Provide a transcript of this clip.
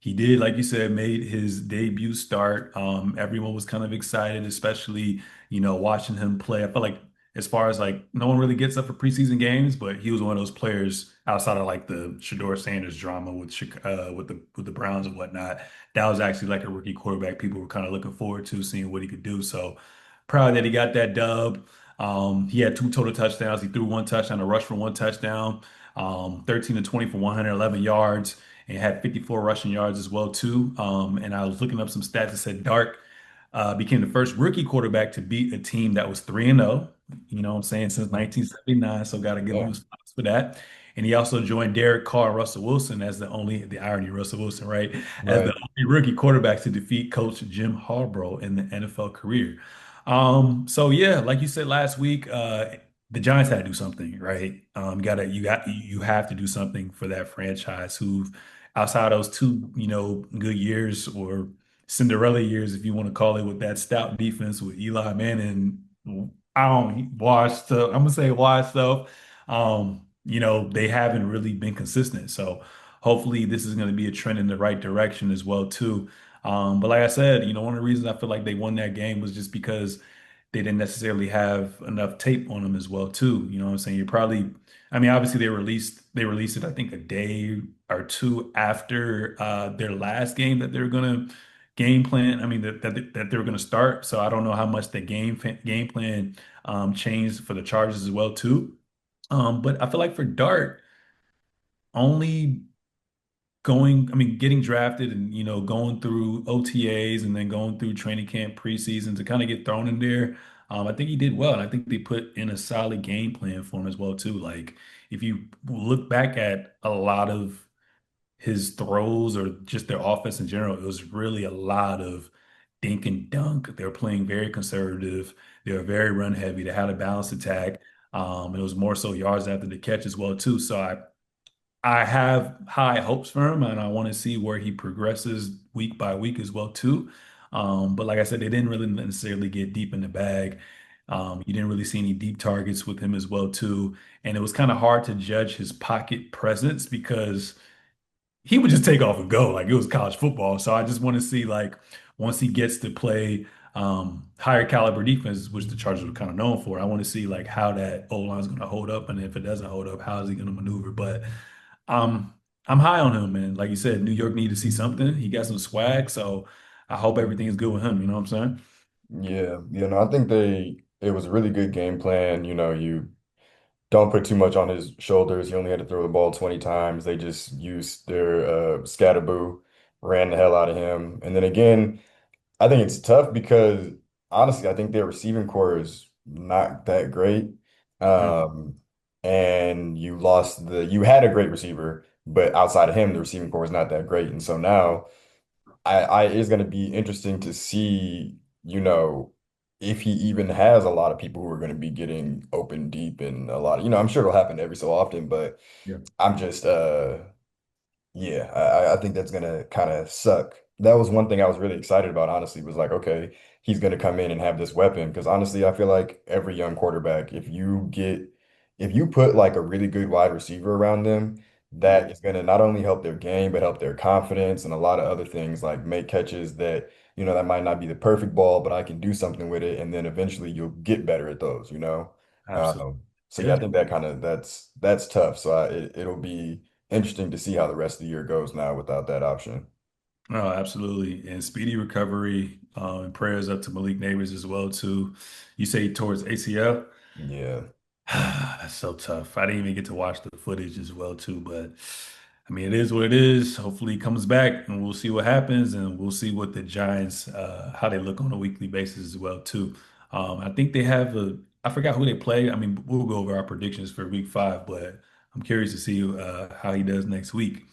He did, like you said, made his debut start. Everyone was kind of excited, especially, watching him play. I feel like as far as like no one really gets up for preseason games, but he was one of those players outside of like the Shador Sanders drama with with the Browns and whatnot. That was actually like a rookie quarterback people were kind of looking forward to seeing what he could do. So proud that he got that dub. He had two total touchdowns. He threw one touchdown, a rush for one touchdown, 13 to 20 for 111 yards, and had 54 rushing yards as well too. And I was looking up some stats that said Dart became the first rookie quarterback to beat a team that was 3-0. You know what I'm saying? Since Mhm. 1979. So got to give him Yeah, his props for that. And he also joined Derek Carr and Russell Wilson as the irony, Russell Wilson, right? As the right. only rookie quarterbacks to defeat Coach Jim Harbaugh in the NFL career. So yeah, like you said last week, the Giants had to do something, right? You have to do something for that franchise who outside those two, good years or Cinderella years, if you want to call it, with that stout defense with Eli Manning. I don't watch stuff. I'm gonna say watch stuff. They haven't really been consistent. So hopefully this is gonna be a trend in the right direction as well, too. But like I said, one of the reasons I feel like they won that game was just because they didn't necessarily have enough tape on them as well, too. You know what I'm saying? I mean, obviously they released it, I think, a day or two after their last game that they're gonna game plan. I mean that they were gonna start. So I don't know how much the game plan changed for the Chargers as well, too. But I feel like for Dart, only I mean, getting drafted and going through OTAs and then going through training camp preseason to kind of get thrown in there. I think he did well, and I think they put in a solid game plan for him as well too. Like if you look back at a lot of his throws or just their offense in general, it was really a lot of dink and dunk. They were playing very conservative. They were very run heavy. They had a balanced attack. It was more so yards after the catch as well too. So I have high hopes for him, and I want to see where he progresses week by week as well too. But like I said, they didn't really necessarily get deep in the bag. You didn't really see any deep targets with him as well too, and it was kind of hard to judge his pocket presence because he would just take off and go like it was college football. So I just want to see like once he gets to play higher caliber defense, which the Chargers were kind of known for, I want to see like how that O line is going to hold up, and if it doesn't hold up, how is he going to maneuver? But um, I'm high on him, man. Like you said, New York need to see something. He got some swag, so I hope everything is good with him. You know what I'm saying? Yeah, I think it was a really good game plan. You don't put too much on his shoulders. He only had to throw the ball 20 times. They just used their scatterboo, ran the hell out of him. And then again, I think it's tough because honestly, I think their receiving core is not that great. Mm. Um, and you had a great receiver, but outside of him, the receiving core is not that great. And so now it's going to be interesting to see, if he even has a lot of people who are going to be getting open deep and a lot of, I'm sure it'll happen every so often, but Yeah, I'm just, yeah, I think that's gonna kind of suck. That was one thing I was really excited about, honestly, was like, okay, he's gonna come in and have this weapon. Because honestly, I feel like every young quarterback, if you put like a really good wide receiver around them, yeah, that is gonna not only help their game, but help their confidence and a lot of other things, like make catches that, that might not be the perfect ball, but I can do something with it, and then eventually you'll get better at those. absolutely. So yeah, I Yeah. think that's tough. So it'll be interesting to see how the rest of the year goes now without that option. Oh, absolutely. And speedy recovery, and prayers up to Malik Neighbors as well too. You say towards ACL? Yeah. That's so tough. I didn't even get to watch the footage as well too, but I mean, it is what it is. Hopefully he comes back and we'll see what happens and we'll see what the Giants, how they look on a weekly basis as well too. I think they have I forgot who they play. I mean, we'll go over our predictions for week 5, but I'm curious to see how he does next week.